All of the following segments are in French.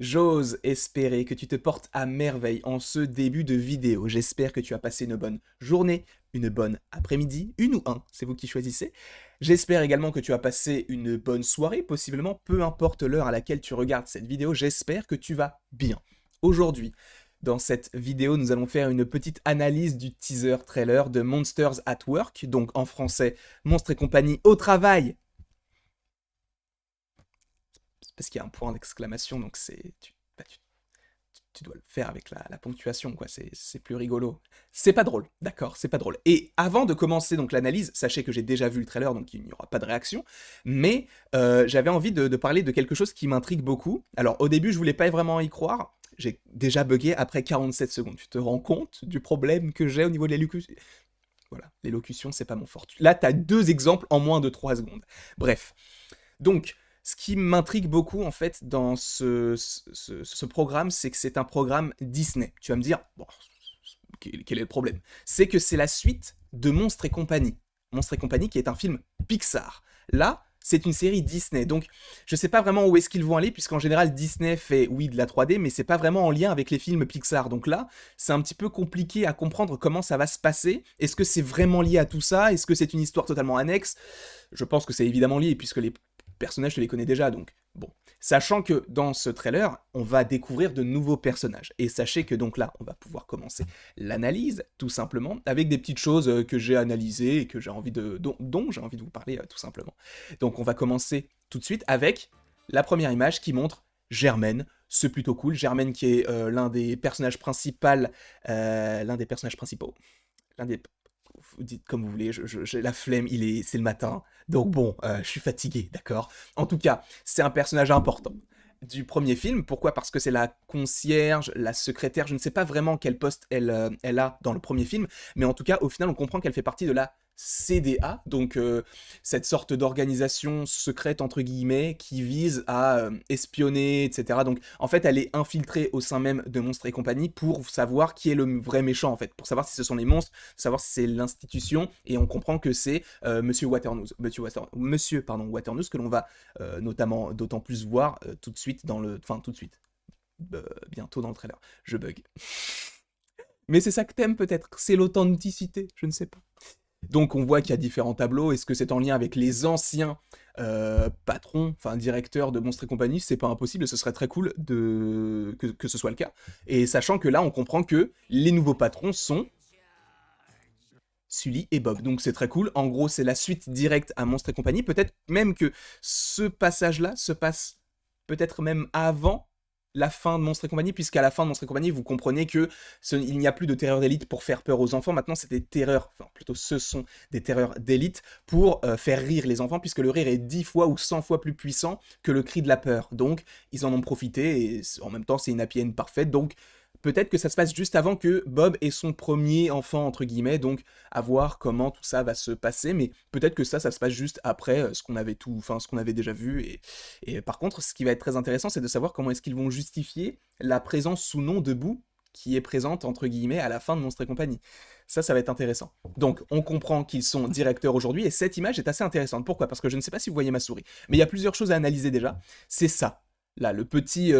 J'ose espérer que tu te portes à merveille en ce début de vidéo. J'espère que tu as passé une bonne journée, une bonne après-midi, une ou un, c'est vous qui choisissez. J'espère également que tu as passé une bonne soirée, possiblement, peu importe l'heure à laquelle tu regardes cette vidéo, j'espère que tu vas bien. Aujourd'hui, dans cette vidéo, nous allons faire une petite analyse du teaser trailer de Monsters at Work, donc en français, Monstres et compagnie au travail, parce qu'il y a un point d'exclamation, donc tu dois le faire avec la ponctuation, quoi, c'est plus rigolo. C'est pas drôle, d'accord, c'est pas drôle. Et avant de commencer donc l'analyse, sachez que j'ai déjà vu le trailer, donc il n'y aura pas de réaction, mais j'avais envie de parler de quelque chose qui m'intrigue beaucoup. Alors au début, je voulais pas vraiment y croire, j'ai déjà bugué après 47 secondes. Tu te rends compte du problème que j'ai au niveau de l'élocution? Voilà, l'élocution, c'est pas mon fort. Là, t'as deux exemples en moins de 3 secondes. Bref, donc, ce qui m'intrigue beaucoup en fait dans ce programme, c'est que c'est un programme Disney. Tu vas me dire, bon, quel est le problème? C'est que c'est la suite de Monstres et compagnie. Monstres et compagnie qui est un film Pixar. Là, c'est une série Disney. Donc, je sais pas vraiment où est-ce qu'ils vont aller, puisqu'en général, Disney fait, oui, de la 3D, mais c'est pas vraiment en lien avec les films Pixar. Donc là, c'est un petit peu compliqué à comprendre comment ça va se passer. Est-ce que c'est vraiment lié à tout ça? Est-ce que c'est une histoire totalement annexe? Je pense que c'est évidemment lié, puisque les personnages, je les connais déjà, donc bon. Sachant que dans ce trailer, on va découvrir de nouveaux personnages. Et sachez que donc là, on va pouvoir commencer l'analyse, tout simplement, avec des petites choses que j'ai analysées et que j'ai envie dont j'ai envie de vous parler, tout simplement. Donc on va commencer tout de suite avec la première image qui montre Germaine. C'est plutôt cool. Germaine qui est l'un des personnages principaux, l'un des personnages principaux, l'un des vous dites comme vous voulez, j'ai la flemme, c'est le matin, donc bon, je suis fatigué, d'accord. En tout cas, c'est un personnage important du premier film. Pourquoi? Parce que c'est la concierge, la secrétaire, je ne sais pas vraiment quel poste elle a dans le premier film, mais en tout cas, au final, on comprend qu'elle fait partie de la CDA, donc cette sorte d'organisation secrète entre guillemets qui vise à espionner, etc. Donc en fait, elle est infiltrée au sein même de Monstres et compagnie pour savoir qui est le vrai méchant en fait, pour savoir si ce sont les monstres, savoir si c'est l'institution, et on comprend que c'est Monsieur Waternoose, Monsieur pardon Waternoose que l'on va notamment d'autant plus voir tout de suite enfin tout de suite, bientôt dans le trailer. Je bug. Mais c'est ça que t'aimes peut-être, c'est l'authenticité, je ne sais pas. Donc on voit qu'il y a différents tableaux. Est-ce que c'est en lien avec les anciens patrons, enfin directeurs de Monstres et compagnie? C'est pas impossible, ce serait très cool que ce soit le cas. Et sachant que là, on comprend que les nouveaux patrons sont Sully et Bob. Donc c'est très cool. En gros, c'est la suite directe à Monstres et compagnie. Peut-être même que ce passage-là se passe peut-être même avant la fin de Monstres et compagnie, puisqu'à la fin de Monstres et compagnie, vous comprenez que il n'y a plus de terreur d'élite pour faire peur aux enfants. Maintenant, c'est des terreurs, enfin plutôt ce sont des terreurs d'élite pour faire rire les enfants, puisque le rire est 10 fois ou 100 fois plus puissant que le cri de la peur. Donc, ils en ont profité, et en même temps, c'est une happy end parfaite. Donc, peut-être que ça se passe juste avant que Bob ait son premier enfant, entre guillemets, donc à voir comment tout ça va se passer, mais peut-être que ça se passe juste après ce qu'on avait déjà vu, et par contre, ce qui va être très intéressant, c'est de savoir comment est-ce qu'ils vont justifier la présence sous nom de Boo, qui est présente, entre guillemets, à la fin de Monstres et compagnie. Ça va être intéressant. Donc, on comprend qu'ils sont directeurs aujourd'hui, et cette image est assez intéressante. Pourquoi? Parce que je ne sais pas si vous voyez ma souris, mais il y a plusieurs choses à analyser déjà. C'est ça, là, le petit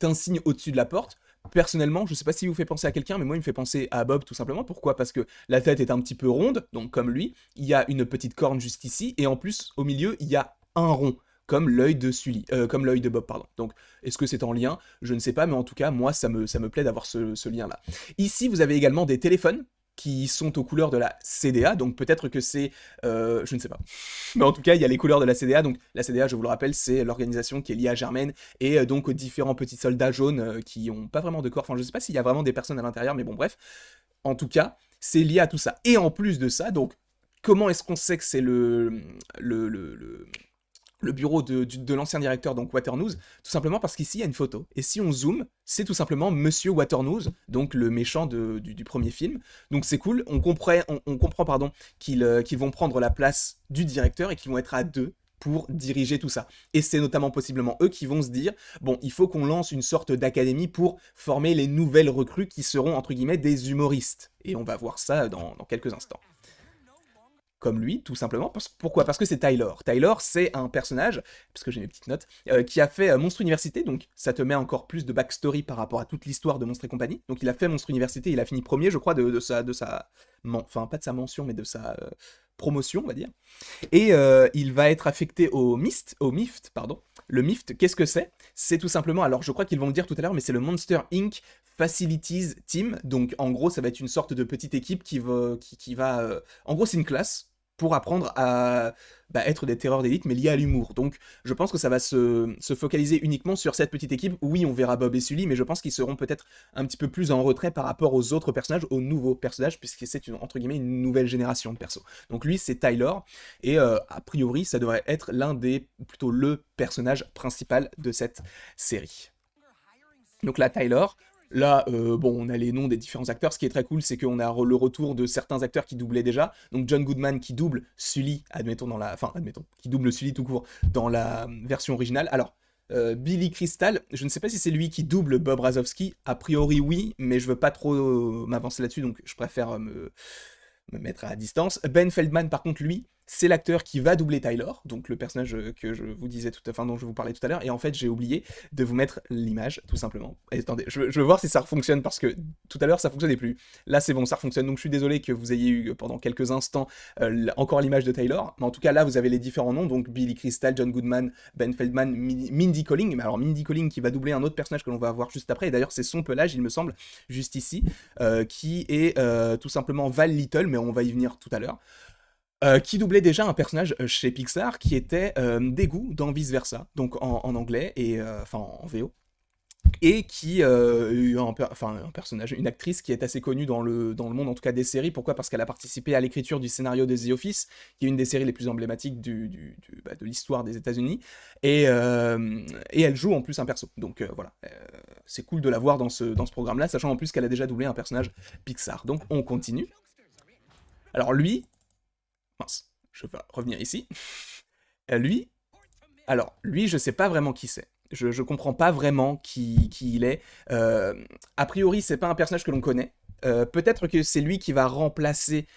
insigne au-dessus de la porte. Personnellement, je sais pas si vous fait penser à quelqu'un, mais moi il me fait penser à Bob tout simplement. Pourquoi? Parce que la tête est un petit peu ronde, donc comme lui, il y a une petite corne juste ici, et en plus, au milieu, il y a un rond, comme l'œil de Sully, comme l'œil de Bob, pardon. Donc, est-ce que c'est en lien? Je ne sais pas, mais en tout cas, moi, ça me plaît d'avoir ce lien-là. Ici, vous avez également des téléphones qui sont aux couleurs de la CDA, donc peut-être que c'est... je ne sais pas. Mais en tout cas, il y a les couleurs de la CDA, donc la CDA, je vous le rappelle, c'est l'organisation qui est liée à Germaine, et donc aux différents petits soldats jaunes qui ont pas vraiment de corps, enfin je sais pas s'il y a vraiment des personnes à l'intérieur, mais bon bref, en tout cas, c'est lié à tout ça. Et en plus de ça, donc, comment est-ce qu'on sait que c'est le, le, le, le bureau de l'ancien directeur, donc Waternoose? Tout simplement parce qu'ici, il y a une photo. Et si on zoome, c'est tout simplement Monsieur Waternoose, donc le méchant du premier film. Donc c'est cool, on comprend pardon, qu'ils vont prendre la place du directeur et qu'ils vont être à deux pour diriger tout ça. Et c'est notamment possiblement eux qui vont se dire, bon, il faut qu'on lance une sorte d'académie pour former les nouvelles recrues qui seront, entre guillemets, des humoristes. Et on va voir ça dans quelques instants. comme lui, tout simplement. Pourquoi? Parce que c'est Tyler. Tyler, c'est un personnage, parce que j'ai mes petites notes, qui a fait Monstre Université, donc ça te met encore plus de backstory par rapport à toute l'histoire de Monstre et compagnie. Donc il a fait Monstre Université, il a fini premier, je crois, enfin pas de sa mention, mais de sa promotion, on va dire. Et il va être affecté au MIFT, pardon. Le MIFT, qu'est-ce que c'est? C'est tout simplement, alors je crois qu'ils vont le dire tout à l'heure, mais c'est le Monster Inc. Facilities Team. Donc en gros, ça va être une sorte de petite équipe qui va. En gros, c'est une classe pour apprendre à être des terreurs d'élite, mais liés à l'humour. Donc je pense que ça va se focaliser uniquement sur cette petite équipe. Oui, on verra Bob et Sully, mais je pense qu'ils seront peut-être un petit peu plus en retrait par rapport aux autres personnages, aux nouveaux personnages, puisque c'est entre guillemets une nouvelle génération de persos. Donc lui, c'est Tyler, et a priori, ça devrait être plutôt le personnage principal de cette série. Donc là, Tyler, là, bon, on a les noms des différents acteurs. Ce qui est très cool, c'est qu'on a le retour de certains acteurs qui doublaient déjà. Donc John Goodman qui double Sully, admettons, qui double Sully tout court dans la version originale. Alors, Billy Crystal, je ne sais pas si c'est lui qui double Bob Razowski. A priori, oui, mais je veux pas trop m'avancer là-dessus, donc je préfère me mettre à distance. Ben Feldman, par contre, lui, c'est l'acteur qui va doubler Tyler, donc le personnage que je vous disais dont je vous parlais tout à l'heure, et en fait j'ai oublié de vous mettre l'image, tout simplement. Et attendez, je veux voir si ça fonctionne, parce que tout à l'heure ça fonctionnait plus. Là c'est bon, ça fonctionne, donc je suis désolé que vous ayez eu pendant quelques instants encore l'image de Tyler, mais en tout cas là vous avez les différents noms, donc Billy Crystal, John Goodman, Ben Feldman, Mindy Kaling, mais alors Mindy Kaling qui va doubler un autre personnage que l'on va voir juste après, et d'ailleurs c'est son pelage, il me semble, juste ici, qui est tout simplement Val Little, mais on va y venir tout à l'heure. Qui doublait déjà un personnage chez Pixar qui était Dégoût dans Vice Versa, donc en anglais, et enfin en VO, et qui eu un personnage, une actrice qui est assez connue dans le monde, en tout cas des séries. Pourquoi? Parce qu'elle a participé à l'écriture du scénario de The Office, qui est une des séries les plus emblématiques de l'histoire des États-Unis, et elle joue en plus un perso. Donc voilà, c'est cool de la voir dans ce programme-là, sachant en plus qu'elle a déjà doublé un personnage Pixar. Donc on continue. Alors lui, mince, je vais revenir ici. Lui, lui, je sais pas vraiment qui c'est. Je comprends pas vraiment qui il est. A priori, c'est pas un personnage que l'on connaît. Peut-être que c'est lui qui va remplacer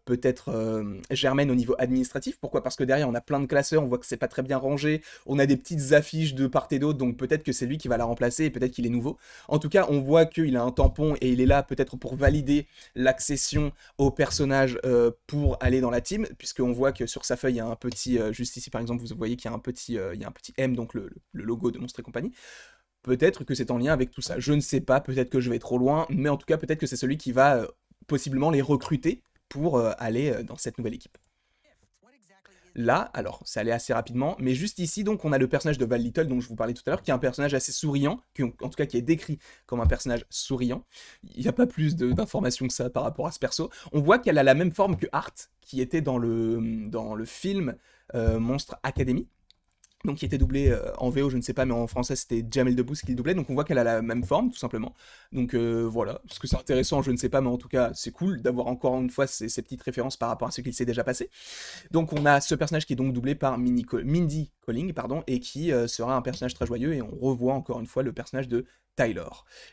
peut-être Germaine au niveau administratif. Pourquoi? Parce que derrière on a plein de classeurs, on voit que c'est pas très bien rangé, on a des petites affiches de part et d'autre, donc peut-être que c'est lui qui va la remplacer et peut-être qu'il est nouveau. En tout cas, on voit qu'il a un tampon et il est là peut-être pour valider l'accession au personnage pour aller dans la team, puisqu'on voit que sur sa feuille il y a un petit, juste ici par exemple, vous voyez qu'il y a un petit M, donc le logo de Monstre et compagnie. Peut-être que c'est en lien avec tout ça. Je ne sais pas, peut-être que je vais trop loin, mais en tout cas, peut-être que c'est celui qui va possiblement les recruter pour aller dans cette nouvelle équipe. Là, alors, ça allait assez rapidement, mais juste ici, donc, on a le personnage de Val Little, dont je vous parlais tout à l'heure, qui est un personnage assez souriant, en tout cas qui est décrit comme un personnage souriant. Il n'y a pas plus d'informations que ça par rapport à ce perso. On voit qu'elle a la même forme que Art, qui était dans le film Monstre Academy. Donc qui était doublé en VO, je ne sais pas, mais en français c'était Jamel Debbouze qui le doublait, donc on voit qu'elle a la même forme, tout simplement. Donc voilà, est-ce que c'est intéressant, je ne sais pas, mais en tout cas c'est cool d'avoir encore une fois ces petites références par rapport à ce qu'il s'est déjà passé. Donc on a ce personnage qui est donc doublé par Mindy Kaling, pardon, et qui sera un personnage très joyeux, et on revoit encore une fois le personnage de Tyler.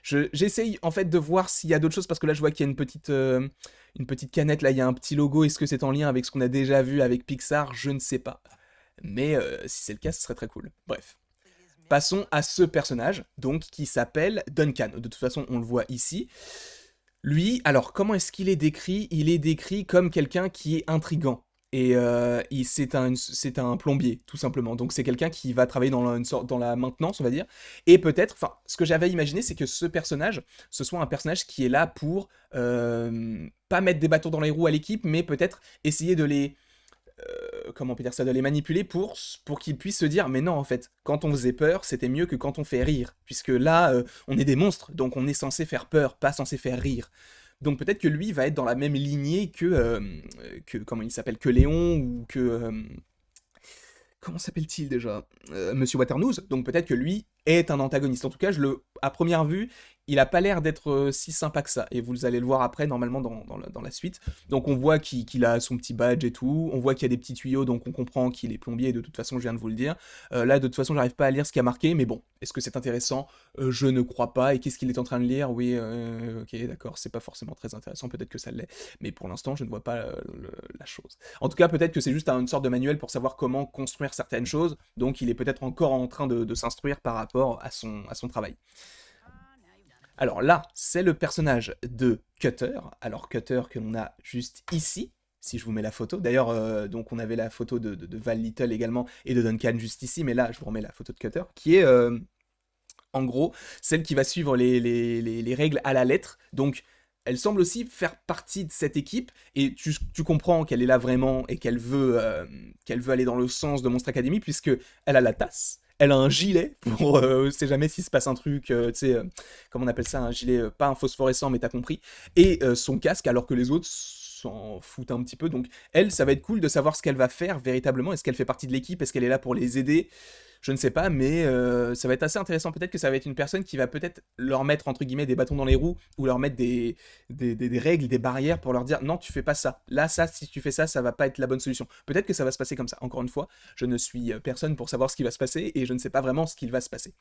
J'essaye en fait de voir s'il y a d'autres choses, parce que là je vois qu'il y a une petite canette, là il y a un petit logo, est-ce que c'est en lien avec ce qu'on a déjà vu avec Pixar? Je ne sais pas. Mais si c'est le cas, ce serait très cool. Bref. Passons à ce personnage, donc, qui s'appelle Duncan. De toute façon, on le voit ici. Lui, alors, comment est-ce qu'il est décrit? Il est décrit comme quelqu'un qui est intriguant. Et c'est un plombier, tout simplement. Donc c'est quelqu'un qui va travailler dans la maintenance, on va dire. Et peut-être, enfin, ce que j'avais imaginé, c'est que ce personnage, ce soit un personnage qui est là pour pas mettre des bâtons dans les roues à l'équipe, mais peut-être essayer de les comment on peut dire ça, de les manipuler pour qu'ils puissent se dire mais non, en fait, quand on faisait peur, c'était mieux que quand on fait rire, puisque là on est des monstres, donc on est censé faire peur, pas censé faire rire. Donc peut-être que lui va être dans la même lignée que comment il s'appelle, que Léon, ou que comment s'appelle-t-il déjà, Monsieur Waternoose. Donc peut-être que lui est un antagoniste. En tout cas, à première vue, il a pas l'air d'être si sympa que ça, et vous allez le voir après, normalement, dans la suite. Donc on voit qu'il a son petit badge et tout, on voit qu'il y a des petits tuyaux, donc on comprend qu'il est plombier, de toute façon, je viens de vous le dire. Là, de toute façon, j'arrive pas à lire ce qu'il y a marqué, mais bon, est-ce que c'est intéressant? Je ne crois pas, et qu'est-ce qu'il est en train de lire? Oui, ok, d'accord, c'est pas forcément très intéressant, peut-être que ça l'est, mais pour l'instant, je ne vois pas la chose. En tout cas, peut-être que c'est juste une sorte de manuel pour savoir comment construire certaines choses, donc il est peut-être encore en train de s'instruire par rapport à son travail. Alors là, c'est le personnage de Cutter. Alors Cutter que l'on a juste ici, si je vous mets la photo. D'ailleurs, donc on avait la photo de Val Little également et de Duncan juste ici, mais là, je vous remets la photo de Cutter, qui est en gros celle qui va suivre les règles à la lettre. Donc elle semble aussi faire partie de cette équipe, et tu comprends qu'elle est là vraiment et qu'elle veut aller dans le sens de Monstre Academy, puisque elle a la tasse, elle a un gilet pour, on sait jamais s'il se passe un truc, tu sais, comment on appelle ça, un gilet, pas un phosphorescent, mais t'as compris, et son casque, alors que les autres s'en foutent un petit peu. Donc elle, ça va être cool de savoir ce qu'elle va faire véritablement. Est-ce qu'elle fait partie de l'équipe? Est-ce qu'elle est là pour les aider? Je ne sais pas, mais ça va être assez intéressant. Peut-être que ça va être une personne qui va peut-être leur mettre, entre guillemets, des bâtons dans les roues, ou leur mettre des règles, des barrières pour leur dire non, tu fais pas ça. Là, ça, si tu fais ça, ça va pas être la bonne solution. Peut-être que ça va se passer comme ça. Encore une fois, je ne suis personne pour savoir ce qui va se passer, et je ne sais pas vraiment ce qu'il va se passer.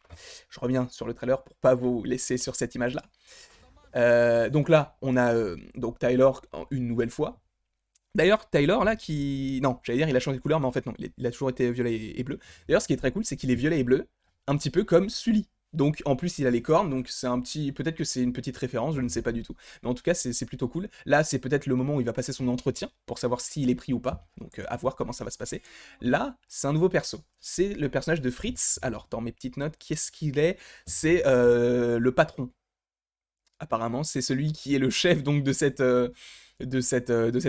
Je reviens sur le trailer pour pas vous laisser sur cette image-là. Donc là, on a donc Tyler une nouvelle fois. D'ailleurs, Tyler, là, qui... Non, j'allais dire, il a changé de couleur, mais en fait, non, il a toujours été violet et bleu. D'ailleurs, ce qui est très cool, c'est qu'il est violet et bleu, un petit peu comme Sully. Donc, en plus, il a les cornes, donc c'est un petit... Peut-être que c'est une petite référence, je ne sais pas du tout. Mais en tout cas, c'est plutôt cool. Là, c'est peut-être le moment où il va passer son entretien, pour savoir s'il est pris ou pas. Donc, à voir comment ça va se passer. Là, c'est un nouveau perso. C'est le personnage de Fritz. Alors, dans mes petites notes, qu'est-ce qu'il est? C'est le patron. Apparemment, c'est celui qui est le chef, donc, de cette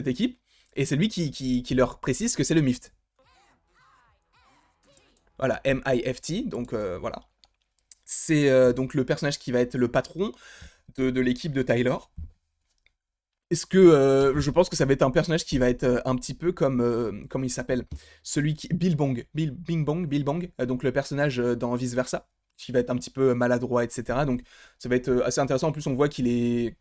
équipe. Et c'est lui qui leur précise que c'est le MIFT. Voilà, M-I-F-T, donc voilà. C'est donc le personnage qui va être le patron de l'équipe de Tyler. Est-ce que je pense que ça va être un personnage qui va être un petit peu comme comment il s'appelle, celui qui Bill Bong, Bill Bong, donc le personnage dans Vice Versa, qui va être un petit peu maladroit, etc. Donc ça va être assez intéressant. En plus, on voit il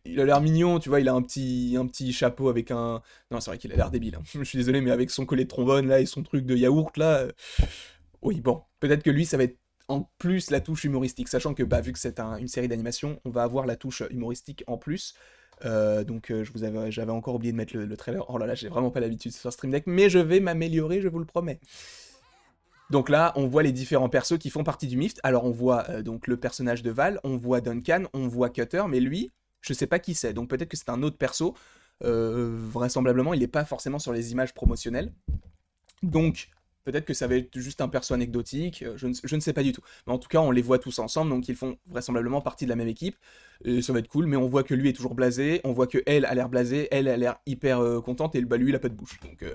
a l'air mignon, tu vois, il a un petit chapeau avec un, non, c'est vrai qu'il a l'air débile, hein. Je suis désolé, mais avec son collet de trombone là et son truc de yaourt là, oui, bon, peut-être que lui, ça va être en plus la touche humoristique, sachant que bah, vu que c'est une série d'animation, on va avoir la touche humoristique en plus. Donc j'avais encore oublié de mettre le trailer. Oh là là, j'ai vraiment pas l'habitude sur Stream Deck, mais je vais m'améliorer, je vous le promets. Donc là, on voit les différents persos qui font partie du MIFT. Alors on voit donc le personnage de Val, on voit Duncan, on voit Cutter, mais lui, je sais pas qui c'est. Donc peut-être que c'est un autre perso. Vraisemblablement, il n'est pas forcément sur les images promotionnelles. Donc peut-être que ça va être juste un perso anecdotique, je ne sais pas du tout. Mais en tout cas, on les voit tous ensemble, donc ils font vraisemblablement partie de la même équipe. Et ça va être cool, mais on voit que lui est toujours blasé, on voit que elle a l'air blasée, elle a l'air hyper contente, et bah, lui il a pas de bouche. Donc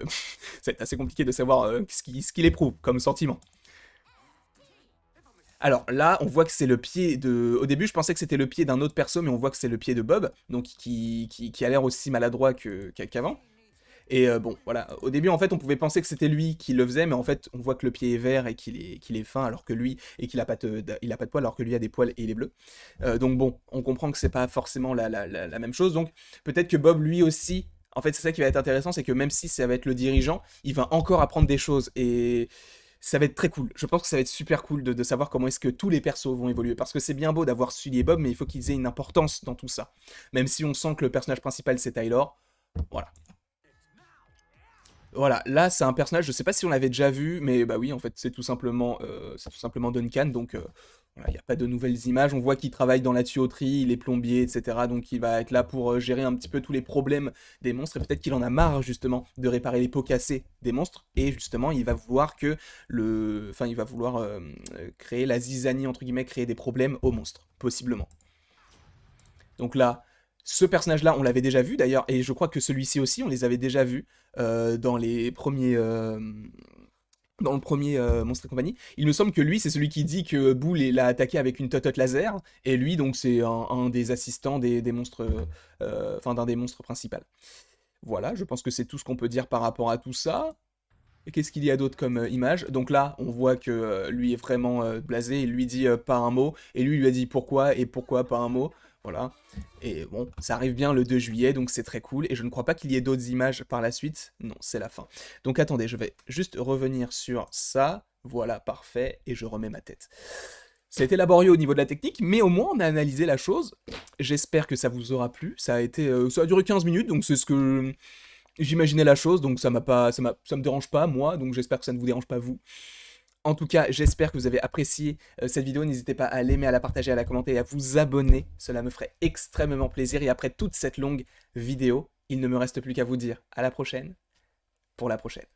ça va être assez compliqué de savoir ce qu'il éprouve comme sentiment. Alors là, on voit que c'est le pied de... Au début, je pensais que c'était le pied d'un autre perso, mais on voit que c'est le pied de Bob, donc qui a l'air aussi maladroit qu'avant. Et bon, voilà. Au début, en fait, on pouvait penser que c'était lui qui le faisait, mais en fait, on voit que le pied est vert et qu'il est fin, alors que lui, et qu'il a pas il a pas de poils, alors que lui a des poils et il est bleu. Donc bon, on comprend que c'est pas forcément la même chose. Donc peut-être que Bob, lui aussi, en fait, c'est ça qui va être intéressant, c'est que même si ça va être le dirigeant, il va encore apprendre des choses, et ça va être très cool. Je pense que ça va être super cool de savoir comment est-ce que tous les persos vont évoluer. Parce que c'est bien beau d'avoir Sully et Bob, mais il faut qu'ils aient une importance dans tout ça. Même si on sent que le personnage principal c'est Tyler, voilà. Voilà, là c'est un personnage, je sais pas si on l'avait déjà vu, mais bah oui, en fait c'est tout simplement Duncan, donc voilà, il n'y a pas de nouvelles images, on voit qu'il travaille dans la tuyauterie, il est plombier, etc. Donc il va être là pour gérer un petit peu tous les problèmes des monstres, et peut-être qu'il en a marre justement de réparer les pots cassés des monstres, et justement il va vouloir Enfin il va vouloir créer la zizanie, entre guillemets, créer des problèmes aux monstres, possiblement. Donc là, ce personnage-là, on l'avait déjà vu d'ailleurs, et je crois que celui-ci aussi, on les avait déjà vus dans les premiers. Dans le premier Monstre et compagnie. Il me semble que lui, c'est celui qui dit que Bull l'a attaqué avec une totote laser, et lui, donc, c'est un des assistants des monstres. Enfin, d'un des monstres principaux. Voilà, je pense que c'est tout ce qu'on peut dire par rapport à tout ça. Et qu'est-ce qu'il y a d'autre comme image? Donc là, on voit que lui est vraiment blasé, il lui dit pas un mot, et lui a dit pourquoi, et pourquoi pas un mot, voilà. Et bon, ça arrive bien le 2 juillet, donc c'est très cool, et je ne crois pas qu'il y ait d'autres images par la suite, non, c'est la fin. Donc attendez, je vais juste revenir sur ça, voilà, parfait, et je remets ma tête. Ça a été laborieux au niveau de la technique, mais au moins on a analysé la chose. J'espère que ça vous aura plu. Ça a duré 15 minutes, donc c'est ce que j'imaginais la chose, donc ça me dérange pas moi, donc j'espère que ça ne vous dérange pas vous. En tout cas, j'espère que vous avez apprécié cette vidéo. N'hésitez pas à l'aimer, à la partager, à la commenter et à vous abonner. Cela me ferait extrêmement plaisir. Et après toute cette longue vidéo, il ne me reste plus qu'à vous dire à la prochaine pour la prochaine.